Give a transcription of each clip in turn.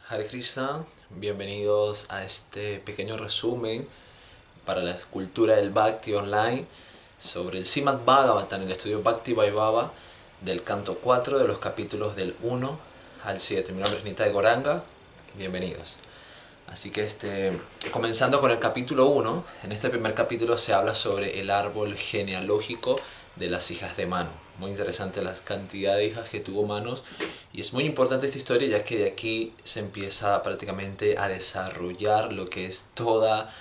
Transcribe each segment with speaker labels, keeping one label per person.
Speaker 1: Hare Krishna, bienvenidos a este pequeño resumen para la cultura del Bhakti online sobre el Srimad Bhagavatam, el estudio Bhakti Vaibhava del canto 4 de los capítulos del 1 al 7. Mi nombre es Nitai Goranga, bienvenidos. Así que comenzando con el capítulo 1, en este primer capítulo se habla sobre el árbol genealógico de las hijas de Manu. Muy interesante la cantidad de hijas que tuvo Manu, y es muy importante esta historia ya que de aquí se empieza prácticamente a desarrollar lo que es toda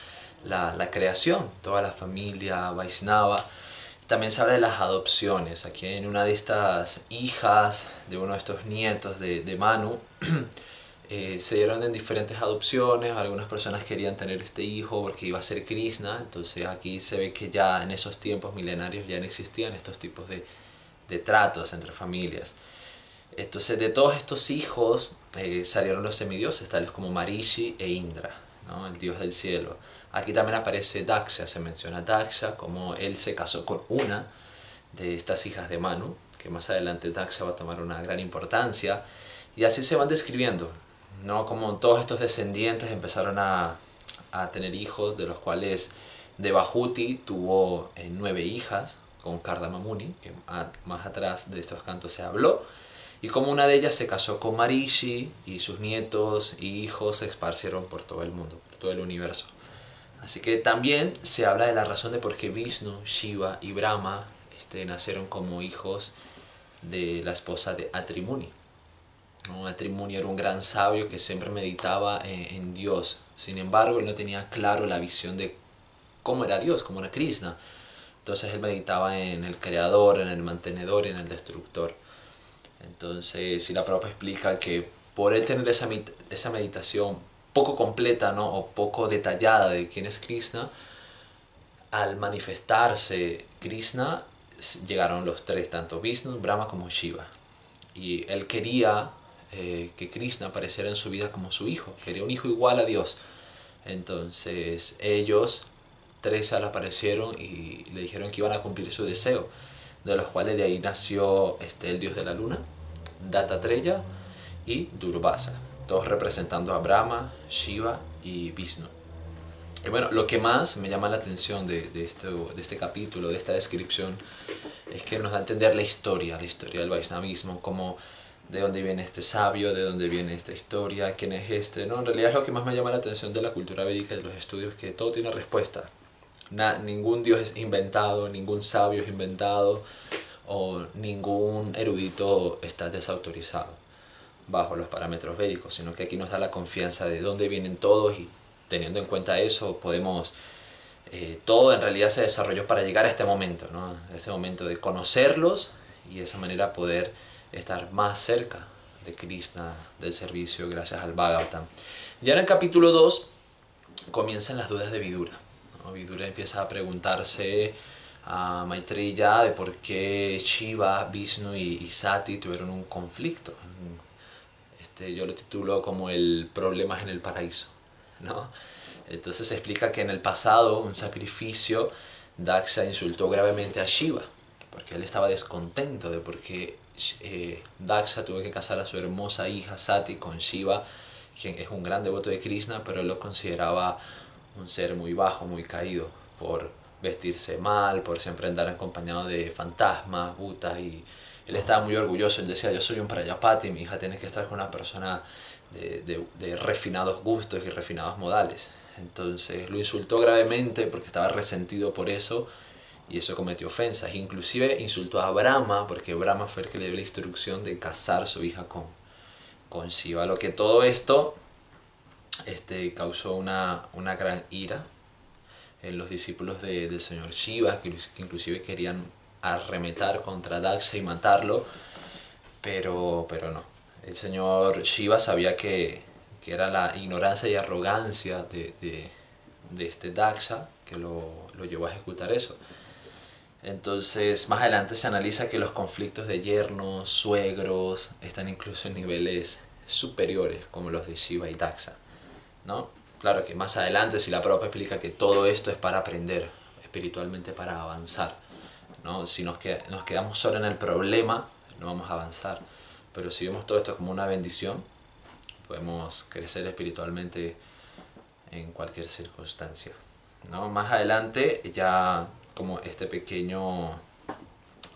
Speaker 1: la creación, toda la familia Vaishnava. También se habla de las adopciones. Aquí en una de estas hijas, de uno de estos nietos de Manu, se dieron en diferentes adopciones. Algunas personas querían tener este hijo porque iba a ser Krishna. Entonces aquí se ve que ya en esos tiempos milenarios ya no existían estos tipos de tratos entre familias. Entonces de todos estos hijos salieron los semidioses, tales como Marishi e Indra, ¿no? El dios del cielo. Aquí también aparece Daksha, se menciona Daksha, como él se casó con una de estas hijas de Manu, que más adelante Daksha va a tomar una gran importancia. Y así se van describiendo, ¿no? Como todos estos descendientes empezaron a tener hijos, de los cuales Devahuti tuvo 9 hijas con Kardama Muni, que más atrás de estos cantos se habló, y como una de ellas se casó con Marishi, y sus nietos y hijos se esparcieron por todo el mundo, por todo el universo. Así que también se habla de la razón de por qué Vishnu, Shiva y Brahma nacieron como hijos de la esposa de Atri Muni, ¿no? Atri Muni era un gran sabio que siempre meditaba en Dios. Sin embargo, él no tenía claro la visión de cómo era Dios, cómo era Krishna. Entonces él meditaba en el creador, en el mantenedor y en el destructor. Entonces Srila Prabhupada explica que por él tener esa meditación poco completa, ¿no? O poco detallada de quién es Krishna, al manifestarse Krishna llegaron los tres, tanto Vishnu, Brahma como Shiva. Y él quería que Krishna apareciera en su vida como su hijo, quería un hijo igual a Dios. Entonces ellos tres le aparecieron y le dijeron que iban a cumplir su deseo, de los cuales de ahí nació el dios de la luna, Dattatreya y Durvasa, todos representando a Brahma, Shiva y Vishnu. Y bueno, lo que más me llama la atención de este capítulo, de esta descripción, es que nos da a entender la historia del Vaishnavismo, como de dónde viene este sabio, de dónde viene esta historia, quién es ¿no? En realidad es lo que más me llama la atención de la cultura védica y de los estudios, que todo tiene respuesta. Ningún dios es inventado, ningún sabio es inventado, o ningún erudito está desautorizado bajo los parámetros védicos, sino que aquí nos da la confianza de dónde vienen todos, y teniendo en cuenta eso podemos... todo en realidad se desarrolló para llegar a este momento, ¿no? Este momento de conocerlos y de esa manera poder estar más cerca de Krishna, del servicio, gracias al Bhagavatam. Ya en el capítulo 2 comienzan las dudas de Vidura, ¿no? Vidura empieza a preguntarse a Maitreya de por qué Shiva, Vishnu y Sati tuvieron un conflicto. Yo lo titulo como el problemas en el paraíso, ¿no? Entonces se explica que en el pasado, un sacrificio, Daksha insultó gravemente a Shiva, porque él estaba descontento de por qué Daksha tuvo que casar a su hermosa hija Sati con Shiva, quien es un gran devoto de Krishna, pero él lo consideraba un ser muy bajo, muy caído, por vestirse mal, por siempre andar acompañado de fantasmas, bhutas, y él estaba muy orgulloso. Él decía: yo soy un Prajapati, mi hija tiene que estar con una persona de refinados gustos y refinados modales. Entonces lo insultó gravemente porque estaba resentido por eso, y eso cometió ofensas. Inclusive insultó a Brahma, porque Brahma fue el que le dio la instrucción de casar su hija con Shiva. Lo que todo esto causó una gran ira en los discípulos del señor Shiva, que inclusive querían arremeter contra Daksha y matarlo, pero no. El señor Shiva sabía que era la ignorancia y arrogancia de este Daksha que lo llevó a ejecutar eso. Entonces más adelante se analiza que los conflictos de yernos, suegros, están incluso en niveles superiores como los de Shiva y Daksha, ¿no? Claro que más adelante Srila Prabhupada explica que todo esto es para aprender espiritualmente, para avanzar, ¿no? Si nos quedamos solo en el problema, no vamos a avanzar. Pero si vemos todo esto como una bendición, podemos crecer espiritualmente en cualquier circunstancia, ¿no? Más adelante, ya como este pequeño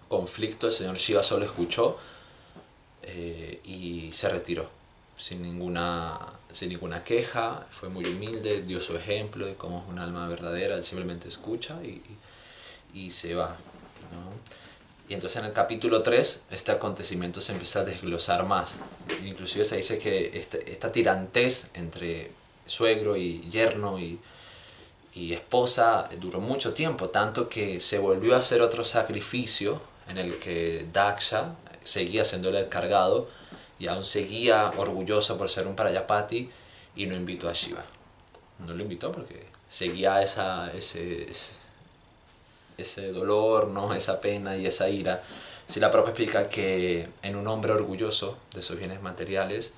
Speaker 1: conflicto, el señor Shiva solo escuchó y se retiró sin ninguna queja, fue muy humilde, dio su ejemplo de cómo es un alma verdadera, él simplemente escucha y se va, ¿no? Y entonces en el capítulo 3 este acontecimiento se empieza a desglosar más. Inclusive se dice que esta tirantez entre suegro y yerno y esposa duró mucho tiempo, tanto que se volvió a hacer otro sacrificio en el que Daksha seguía haciéndole el cargado y aún seguía orgulloso por ser un Prajapati y no invitó a Shiva. No lo invitó porque seguía ese dolor, ¿no? Esa pena y esa ira. Si la propia explica que en un hombre orgulloso de sus bienes materiales,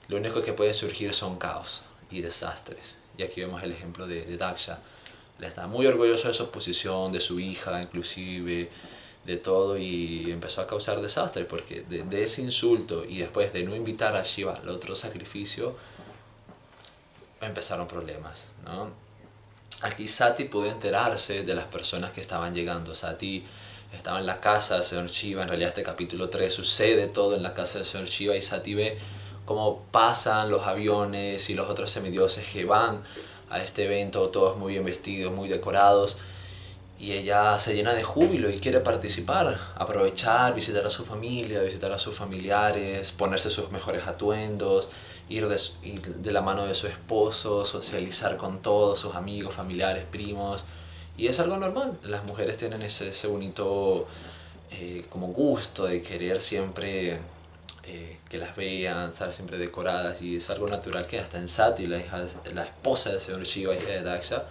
Speaker 1: lo único que puede surgir son caos y desastres. Y aquí vemos el ejemplo de Daksha. Él está muy orgulloso de su posición, de su hija inclusive, de todo, y empezó a causar desastres porque de ese insulto y después de no invitar a Shiva al otro sacrificio, empezaron problemas, ¿no? Aquí Sati pudo enterarse de las personas que estaban llegando. Sati estaba en la casa del señor Shiva. En realidad este capítulo 3 sucede todo en la casa del señor Shiva y Sati ve cómo pasan los aviones y los otros semidioses que van a este evento, todos muy bien vestidos, muy decorados, y ella se llena de júbilo y quiere participar, aprovechar, visitar a su familia, visitar a sus familiares, ponerse sus mejores atuendos, ir de la mano de su esposo, socializar con todos sus amigos, familiares, primos. Y es algo normal, las mujeres tienen ese bonito como gusto de querer siempre que las vean, estar siempre decoradas, y es algo natural que hasta en Sati, la esposa del señor Shiva, hija de Daksha,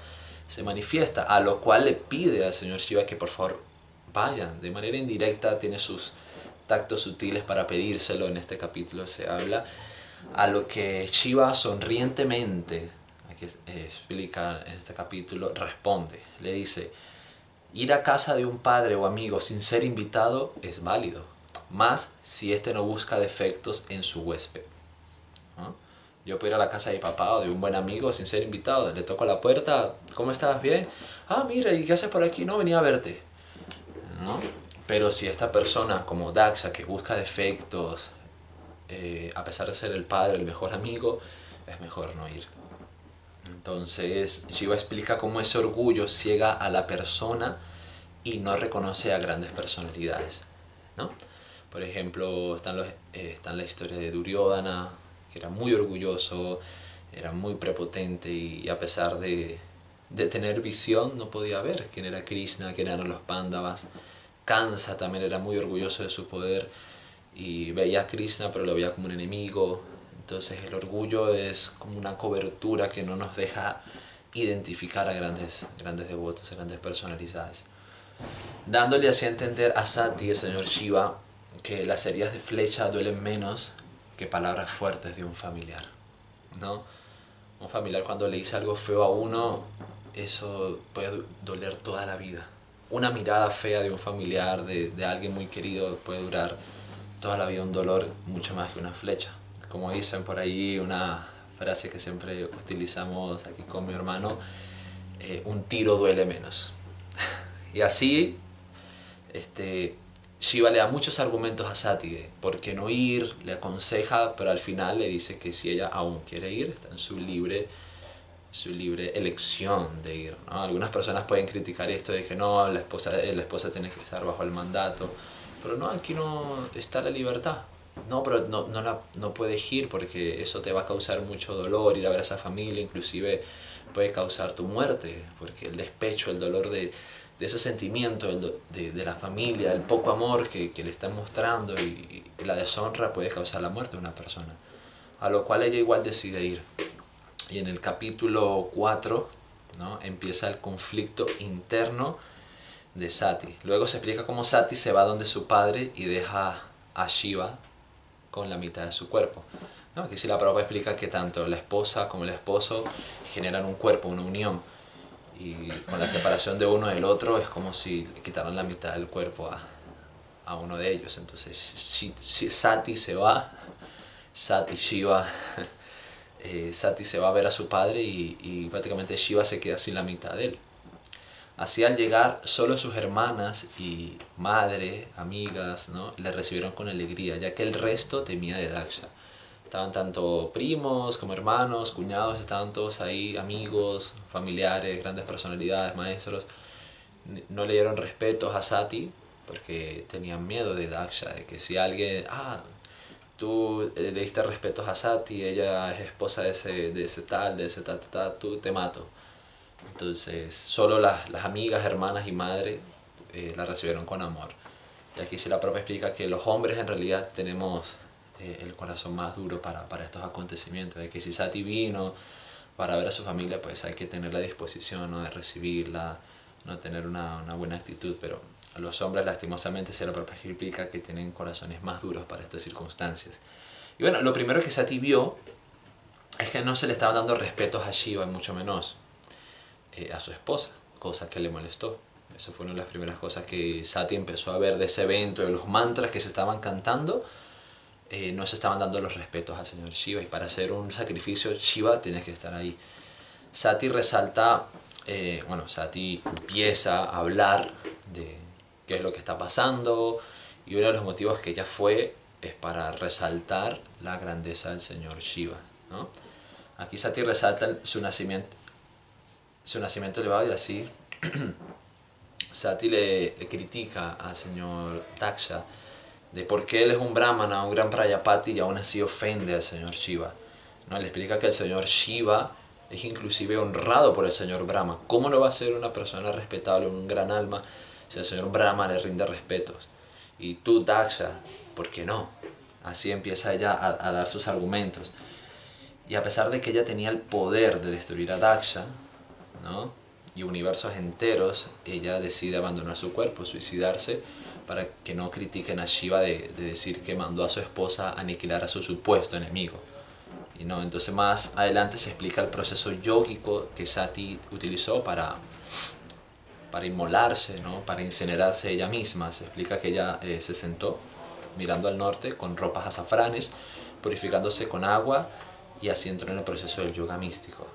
Speaker 1: se manifiesta, a lo cual le pide al señor Shiva que por favor vayan. De manera indirecta tiene sus tactos sutiles para pedírselo. En este capítulo se habla, a lo que Shiva sonrientemente, aquí explica en este capítulo, responde, le dice: ir a casa de un padre o amigo sin ser invitado es válido, más si éste no busca defectos en su huésped, ¿no? Yo puedo ir a la casa de mi papá o de un buen amigo sin ser invitado, le toco la puerta: ¿cómo estás? ¿Bien? Ah, mira, ¿y qué haces por aquí? No, venía a verte, ¿no? Pero si esta persona como Daksha, que busca defectos, a pesar de ser el padre, el mejor amigo, es mejor no ir. Entonces Shiva explica cómo ese orgullo ciega a la persona y no reconoce a grandes personalidades, ¿no? Por ejemplo, está la historia de Duryodhana, que era muy orgulloso, era muy prepotente, y a pesar de tener visión no podía ver quién era Krishna, quién eran los Pándavas. Kansa también era muy orgulloso de su poder y veía a Krishna pero lo veía como un enemigo. Entonces el orgullo es como una cobertura que no nos deja identificar a grandes devotos, a grandes personalidades. Dándole así a entender a Sati, el señor Shiva, que las heridas de flecha duelen menos que palabras fuertes de un familiar, ¿no? Un familiar, cuando le dice algo feo a uno, eso puede doler toda la vida. Una mirada fea de un familiar, de alguien muy querido, puede durar toda la vida un dolor mucho más que una flecha. Como dicen por ahí, una frase que siempre utilizamos aquí con mi hermano: un tiro duele menos. Y así Shiva le da muchos argumentos a Sati de por qué no ir, le aconseja, pero al final le dice que si ella aún quiere ir, está en su libre elección de ir, ¿no? Algunas personas pueden criticar esto de que no, la esposa tiene que estar bajo el mandato, pero no, aquí no está la libertad. No, pero no puedes ir porque eso te va a causar mucho dolor, ir a ver a esa familia, inclusive puede causar tu muerte, porque el despecho, el dolor de ese sentimiento de la familia, el poco amor que le están mostrando, y la deshonra puede causar la muerte de una persona. A lo cual ella igual decide ir. Y en el capítulo 4, ¿no?, empieza el conflicto interno de Sati. Luego se explica cómo Sati se va donde su padre y deja a Shiva con la mitad de su cuerpo, ¿no? Aquí sí la Prabhupada explica que tanto la esposa como el esposo generan un cuerpo, una unión, y con la separación de uno del otro es como si le quitaran la mitad del cuerpo a uno de ellos. Entonces si Sati se va, Sati Shiva Sati se va a ver a su padre y prácticamente Shiva se queda sin la mitad de él. Así al llegar, solo sus hermanas y madre, amigas, ¿no?, le recibieron con alegría, ya que el resto temía de Daksha. Estaban tanto primos como hermanos, cuñados, estaban todos ahí, amigos, familiares, grandes personalidades, maestros. No le dieron respetos a Sati porque tenían miedo de Daksha, de que si alguien, tú le diste respetos a Sati, ella es esposa de ese tal, de ese tal, tú te mato. Entonces, solo las amigas, hermanas y madre la recibieron con amor. Y aquí sí la propia explica que los hombres en realidad tenemos el corazón más duro para estos acontecimientos. De que si Sati vino para ver a su familia, pues hay que tener la disposición, ¿no?, de recibirla, no tener una buena actitud. Pero a los hombres, lastimosamente, sí la propia explica que tienen corazones más duros para estas circunstancias. Y bueno, lo primero que Sati vio es que no se le estaban dando respetos a Shiva, mucho menos a su esposa, cosa que le molestó. Eso fue una de las primeras cosas que Sati empezó a ver de ese evento, de los mantras que se estaban cantando. No se estaban dando los respetos al señor Shiva, y para hacer un sacrificio Shiva tienes que estar ahí. Sati resalta, Sati empieza a hablar de qué es lo que está pasando, y uno de los motivos que ella fue es para resaltar la grandeza del señor Shiva, ¿no? Aquí Sati resalta su nacimiento elevado, y así Sati le critica al señor Daksha de por qué él es un brahmana, un gran prayapati, y aún así ofende al señor Shiva, ¿no? Le explica que el señor Shiva es inclusive honrado por el señor Brahma. ¿Cómo no va a ser una persona respetable, un gran alma, si el señor Brahma le rinde respetos? Y tú, Daksha, ¿por qué no? Así empieza ella a dar sus argumentos. Y a pesar de que ella tenía el poder de destruir a Daksha, ¿no?, y universos enteros, ella decide abandonar su cuerpo, suicidarse, para que no critiquen a Shiva de decir que mandó a su esposa a aniquilar a su supuesto enemigo. Y no, entonces más adelante se explica el proceso yógico que Sati utilizó para inmolarse, ¿no?, para incinerarse ella misma. Se explica que ella se sentó mirando al norte con ropas azafranes, purificándose con agua, y así entró en el proceso del yoga místico.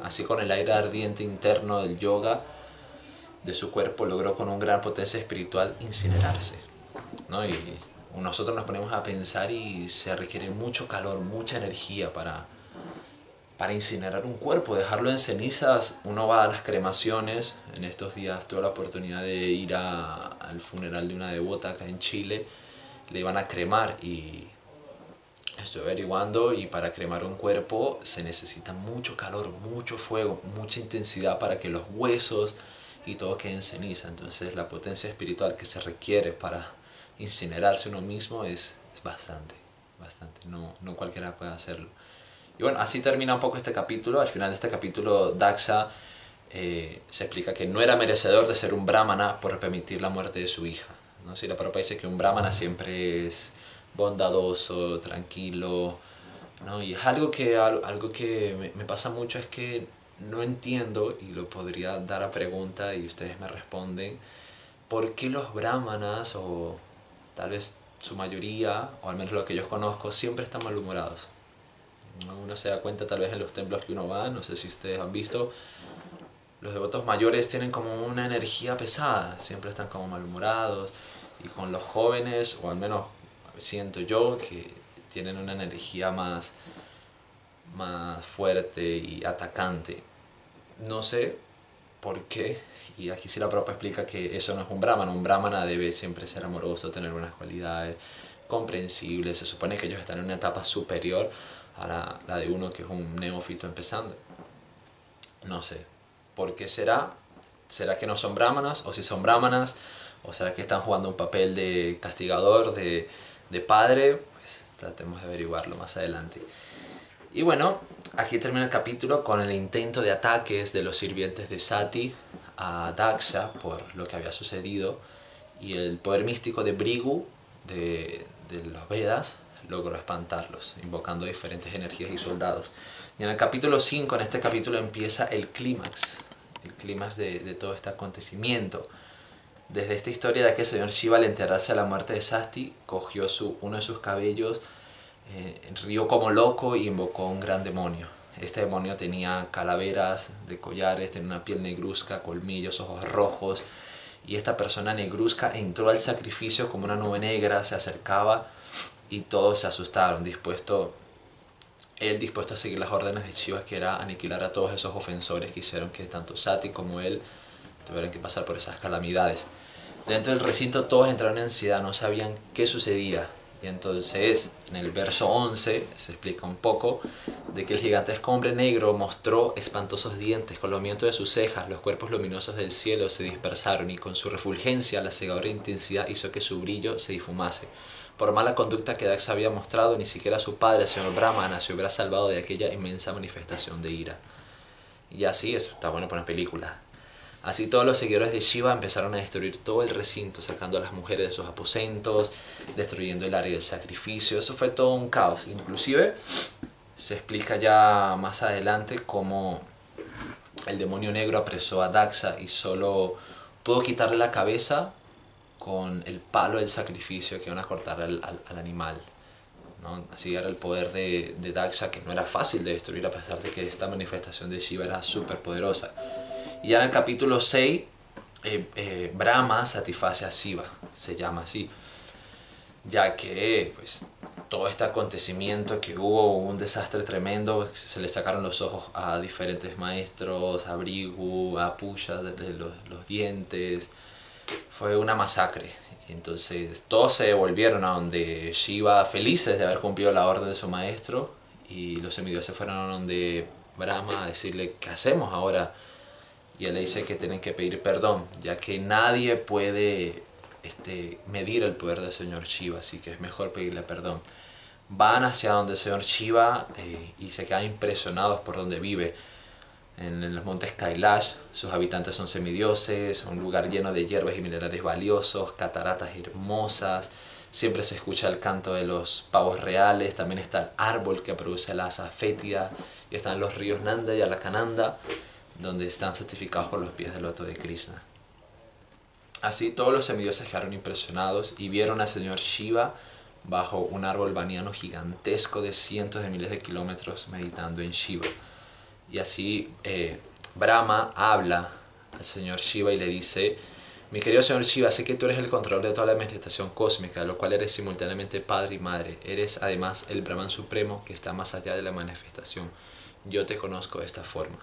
Speaker 1: Así, con el aire ardiente interno del yoga de su cuerpo, logró con una gran potencia espiritual incinerarse, ¿no? Y nosotros nos ponemos a pensar y se requiere mucho calor, mucha energía para incinerar un cuerpo, dejarlo en cenizas. Uno va a las cremaciones. En estos días tuve la oportunidad de ir al funeral de una devota acá en Chile. Le iban a cremar y estoy averiguando, y para cremar un cuerpo se necesita mucho calor, mucho fuego, mucha intensidad para que los huesos y todo quede en ceniza. Entonces la potencia espiritual que se requiere para incinerarse uno mismo es bastante. No cualquiera puede hacerlo. Y bueno, así termina un poco este capítulo. Al final de este capítulo, Daksha se explica que no era merecedor de ser un brahmana por permitir la muerte de su hija, ¿no? Si la Prabhupada dice que un brahmana siempre es bondadoso, tranquilo, ¿no? Y es algo que me pasa mucho, es que no entiendo, y lo podría dar a pregunta y ustedes me responden, ¿por qué los brahmanas, o tal vez su mayoría, o al menos lo que yo conozco, siempre están malhumorados? Uno se da cuenta tal vez en los templos que uno va, no sé si ustedes han visto, los devotos mayores tienen como una energía pesada, siempre están como malhumorados, y con los jóvenes, o al menos siento yo, que tienen una energía más fuerte y atacante. No sé por qué, y aquí sí la Prabhupada explica que eso no es un brahmana debe siempre ser amoroso, tener buenas cualidades, comprensible. Se supone que ellos están en una etapa superior a la de uno que es un neófito empezando. No sé, ¿por qué será? ¿Será que no son brahmanas? ¿O si son brahmanas? ¿O será que están jugando un papel de castigador, de padre? Pues tratemos de averiguarlo más adelante. Y bueno, aquí termina el capítulo con el intento de ataques de los sirvientes de Sati a Daksha por lo que había sucedido, y el poder místico de Brigu de los Vedas logró espantarlos, invocando diferentes energías y soldados. Y en el capítulo 5, en este capítulo, empieza el clímax de todo este acontecimiento. Desde esta historia de que el señor Shiva, al enterarse de la muerte de Sati, cogió uno de sus cabellos, rió como loco y invocó a un gran demonio. Este demonio tenía calaveras de collares, tenía una piel negruzca, colmillos, ojos rojos. Y esta persona negruzca entró al sacrificio como una nube negra, se acercaba y todos se asustaron, él dispuesto a seguir las órdenes de Shiva, que era aniquilar a todos esos ofensores que hicieron que tanto Sati como él tuvieran que pasar por esas calamidades. Dentro del recinto todos entraron en ansiedad, no sabían qué sucedía. Y entonces en el verso 11 se explica un poco de que el gigantesco hombre negro mostró espantosos dientes, con los movimientos de sus cejas los cuerpos luminosos del cielo se dispersaron y con su refulgencia la cegadora intensidad hizo que su brillo se difumase. Por mala conducta que Daxa había mostrado, ni siquiera su padre, el señor Brahmana, se hubiera salvado de aquella inmensa manifestación de ira. Y así, eso está bueno para una película. Así todos los seguidores de Shiva empezaron a destruir todo el recinto, sacando a las mujeres de sus aposentos, destruyendo el área del sacrificio. Eso fue todo un caos. Inclusive se explica ya más adelante cómo el demonio negro apresó a Daxa y solo pudo quitarle la cabeza con el palo del sacrificio que iban a cortar al animal, ¿no? Así era el poder de Daxa, que no era fácil de destruir a pesar de que esta manifestación de Shiva era súper poderosa. Y ya en el capítulo 6, Brahma satisface a Shiva, se llama así, ya que pues, todo este acontecimiento que hubo un desastre tremendo, se le sacaron los ojos a diferentes maestros, a Brigu, a Pusha, los dientes, fue una masacre. Entonces todos se devolvieron a donde Shiva, felices de haber cumplido la orden de su maestro, y los semidioses fueron a donde Brahma a decirle ¿qué hacemos ahora? Y él le dice que tienen que pedir perdón, ya que nadie puede medir el poder del señor Shiva, así que es mejor pedirle perdón. Van hacia donde el señor Shiva y se quedan impresionados por donde vive. En los montes Kailash, sus habitantes son semidioses, un lugar lleno de hierbas y minerales valiosos, cataratas hermosas, siempre se escucha el canto de los pavos reales, también está el árbol que produce la asa fétida, y están los ríos Nanda y Alakananda, donde están certificados por los pies del loto de Krishna. Así todos los semidioses quedaron impresionados y vieron al señor Shiva bajo un árbol baniano gigantesco de cientos de miles de kilómetros meditando en Shiva. Y así Brahma habla al señor Shiva y le dice: mi querido señor Shiva, sé que tú eres el controlador de toda la manifestación cósmica, de lo cual eres simultáneamente padre y madre. Eres además el Brahman supremo que está más allá de la manifestación. Yo te conozco de esta forma,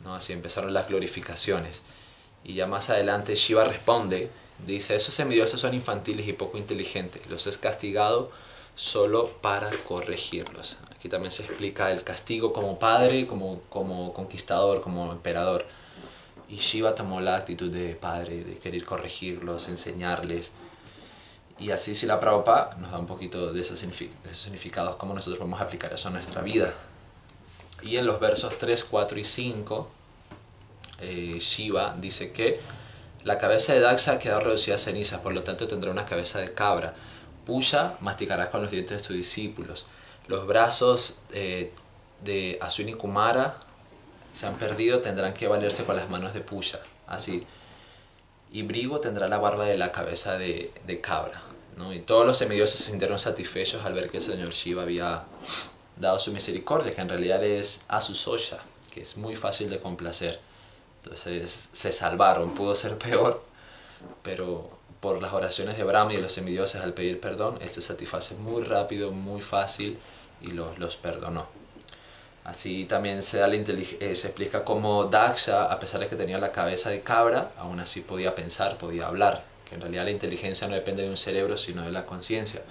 Speaker 1: ¿no? Así empezaron las glorificaciones. Y ya más adelante Shiva responde, dice: esos semidioses son infantiles y poco inteligentes. Los has castigado solo para corregirlos. Aquí también se explica el castigo como padre, como conquistador, como emperador. Y Shiva tomó la actitud de padre, de querer corregirlos, enseñarles. Y así Srila Prabhupada nos da un poquito de esos significados, cómo nosotros podemos aplicar eso a nuestra vida. Y en los versos 3, 4 y 5, Shiva dice que la cabeza de Daxa ha quedado reducida a cenizas, por lo tanto tendrá una cabeza de cabra. Pusha masticará con los dientes de sus discípulos. Los brazos de Ashwini Kumara se han perdido, tendrán que valerse con las manos de Pusha. Así. Y Brigu tendrá la barba de la cabeza de cabra, ¿no? Y todos los semidioses se sintieron satisfechos al ver que el señor Shiva había dado su misericordia, que en realidad es Asusosha, que es muy fácil de complacer. Entonces se salvaron, pudo ser peor, pero por las oraciones de Brahma y de los semidioses al pedir perdón, él se satisface muy rápido, muy fácil y los perdonó. Así también se explica cómo Daksha, a pesar de que tenía la cabeza de cabra, aún así podía pensar, podía hablar, que en realidad la inteligencia no depende de un cerebro, sino de la conciencia.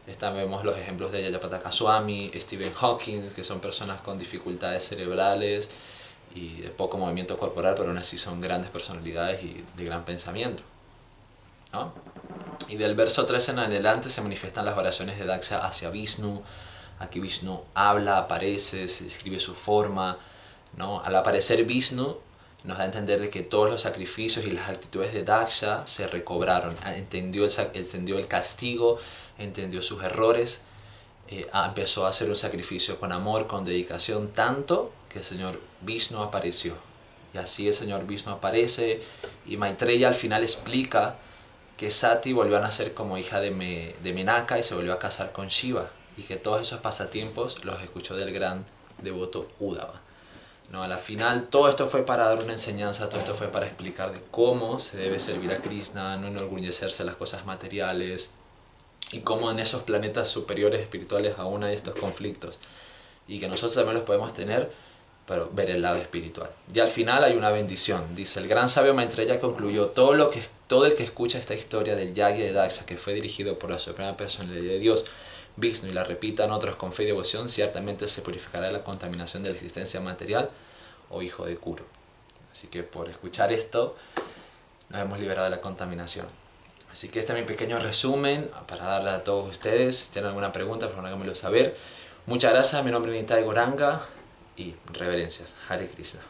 Speaker 1: Vemos los ejemplos de Yayapataka Swami, Stephen Hawking, que son personas con dificultades cerebrales y de poco movimiento corporal, pero aún así son grandes personalidades y de gran pensamiento, ¿no? Y del verso 13 en adelante se manifiestan las oraciones de Daksha hacia Vishnu. Aquí Vishnu habla, aparece, se describe su forma, ¿no? Al aparecer Vishnu nos da a entender de que todos los sacrificios y las actitudes de Daksha se recobraron, entendió el castigo, entendió sus errores, empezó a hacer un sacrificio con amor, con dedicación, tanto que el señor Vishnu apareció. Y así el señor Vishnu aparece y Maitreya al final explica que Sati volvió a nacer como hija de Menaka y se volvió a casar con Shiva, y que todos esos pasatiempos los escuchó del gran devoto Uddhava. No, a la final todo esto fue para dar una enseñanza, todo esto fue para explicar de cómo se debe servir a Krishna, no enorgullecerse de las cosas materiales, y cómo en esos planetas superiores espirituales aún hay estos conflictos, y que nosotros también los podemos tener, pero ver el lado espiritual. Y al final hay una bendición. Dice, el gran sabio Maitreya concluyó, todo el que escucha esta historia del Yagya de Daksha, que fue dirigido por la Suprema Personalidad de Dios, Vishnu, y la repitan otros con fe y devoción, ciertamente se purificará de la contaminación de la existencia material o hijo de Kuru. Así que por escuchar esto, nos hemos liberado de la contaminación. Así que este es mi pequeño resumen para darle a todos ustedes. Si tienen alguna pregunta, por favor háganmelo saber. Muchas gracias, mi nombre es Nitai Goranga y reverencias. Hare Krishna.